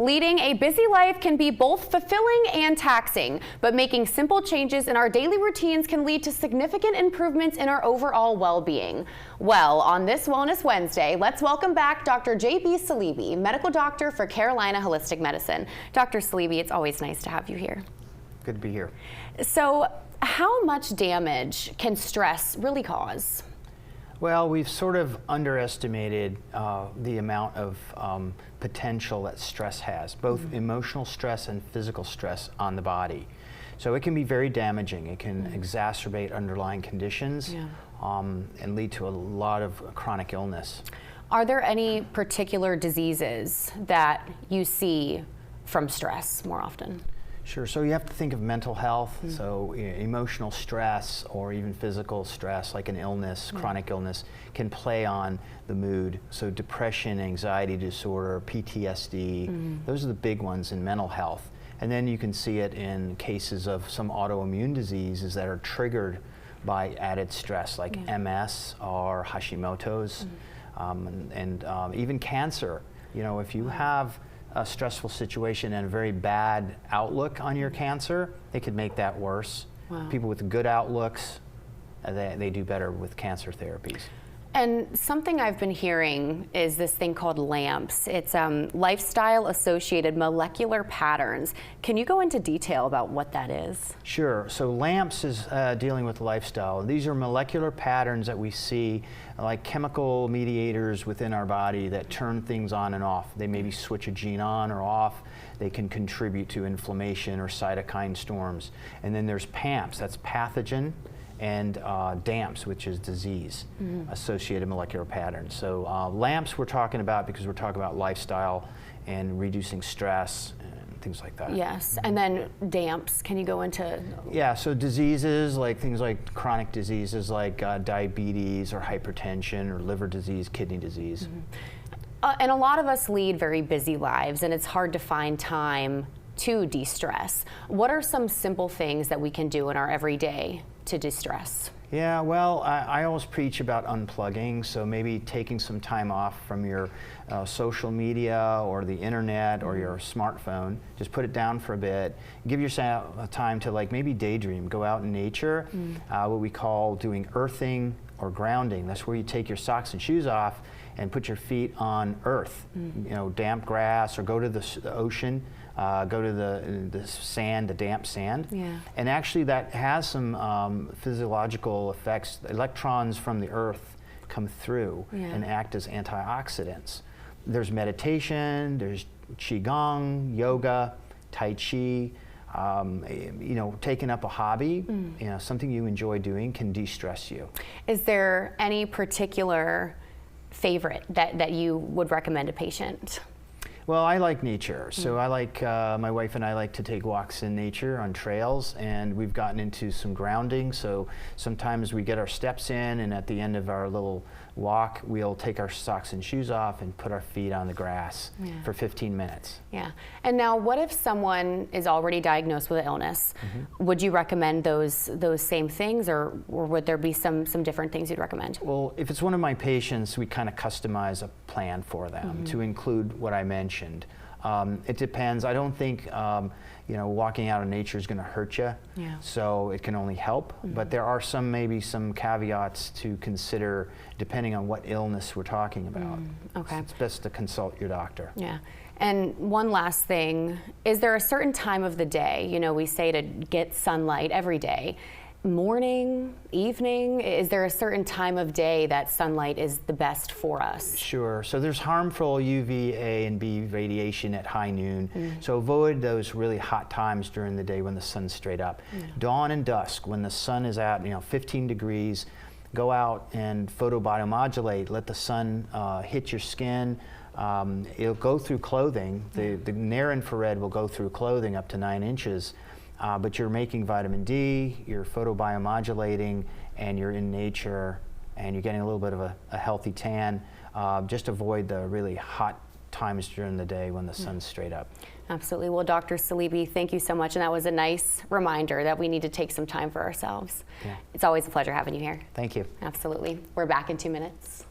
Leading a busy life can be both fulfilling and taxing, but making simple changes in our daily routines can lead to significant improvements in our overall well-being. Well, on this Wellness Wednesday, let's welcome back Dr. J.B. Saleeby, medical doctor for Carolina Holistic Medicine. Dr. Saleeby, it's always nice to have you here. Good to be here. So, how much damage can stress really cause? Well, we've sort of underestimated the amount of potential that stress has, both emotional stress and physical stress on the body. So it can be very damaging. It can exacerbate underlying conditions and lead to a lot of chronic illness. Are there any particular diseases that you see from stress more often? Sure. So you have to think of mental health, so emotional stress or even physical stress like an illness, chronic illness, can play on the mood. So depression, anxiety disorder, PTSD, those are the big ones in mental health. And then you can see it in cases of some autoimmune diseases that are triggered by added stress like MS or Hashimoto's and even cancer. You know, if you have a stressful situation and a very bad outlook on your cancer, it could make that worse. People with good outlooks, they do better with cancer therapies. And something I've been hearing is this thing called LAMPs. It's lifestyle-associated molecular patterns. Can you go into detail about what that is? Sure. So LAMPs is dealing with lifestyle. These are molecular patterns that we see, like chemical mediators within our body that turn things on and off. They maybe switch a gene on or off. They can contribute to inflammation or cytokine storms. And then there's PAMPs, that's pathogen, and DAMPs, which is disease, associated molecular patterns. So LAMPs we're talking about because we're talking about lifestyle and reducing stress and things like that. Yes, and then DAMPs, can you go into? Yeah, so diseases like things like chronic diseases like diabetes or hypertension or liver disease, kidney disease. And a lot of us lead very busy lives and it's hard to find time to de-stress. What are some simple things that we can do in our everyday to distress? Yeah, well, I always preach about unplugging, so maybe taking some time off from your social media or the internet or your smartphone. Just put it down for a bit. Give yourself time to like maybe daydream, go out in nature, what we call doing earthing or grounding. That's where you take your socks and shoes off and put your feet on earth, you know, damp grass, or go to the ocean. Go to the sand, the damp sand. And actually that has some physiological effects. Electrons from the earth come through and act as antioxidants. There's meditation, there's qigong, yoga, tai chi. You know, taking up a hobby, you know, something you enjoy doing can de-stress you. Is there any particular favorite that you would recommend a patient? Well, I like nature, so I like, my wife and I like to take walks in nature on trails, and we've gotten into some grounding, so sometimes we get our steps in, and at the end of our little walk, we'll take our socks and shoes off and put our feet on the grass for 15 minutes. Yeah, and now what if someone is already diagnosed with an illness? Would you recommend those same things, or would there be some different things you'd recommend? Well, if it's one of my patients, we kind of customize a plan for them to include what I mentioned. It depends. I don't think you know, walking out in nature is going to hurt you, so it can only help. But there are maybe some caveats to consider depending on what illness we're talking about. Okay. So it's best to consult your doctor. Yeah. And one last thing, is there a certain time of the day, you know, we say to get sunlight every day, morning, evening? Is there a certain time of day that sunlight is the best for us? Sure. So there's harmful UVA and B radiation at high noon. So avoid those really hot times during the day when the sun's straight up. Dawn and dusk, when the sun is at 15 degrees, go out and photobiomodulate. Let the sun hit your skin. It'll go through clothing. The near infrared will go through clothing up to 9 inches. But you're making vitamin D, you're photobiomodulating, and you're in nature, and you're getting a little bit of a healthy tan. Just avoid the really hot times during the day when the sun's straight up. Absolutely. Well, Dr. Saleeby, thank you so much, and that was a nice reminder that we need to take some time for ourselves. It's always a pleasure having you here. Thank you. Absolutely. We're back in 2 minutes.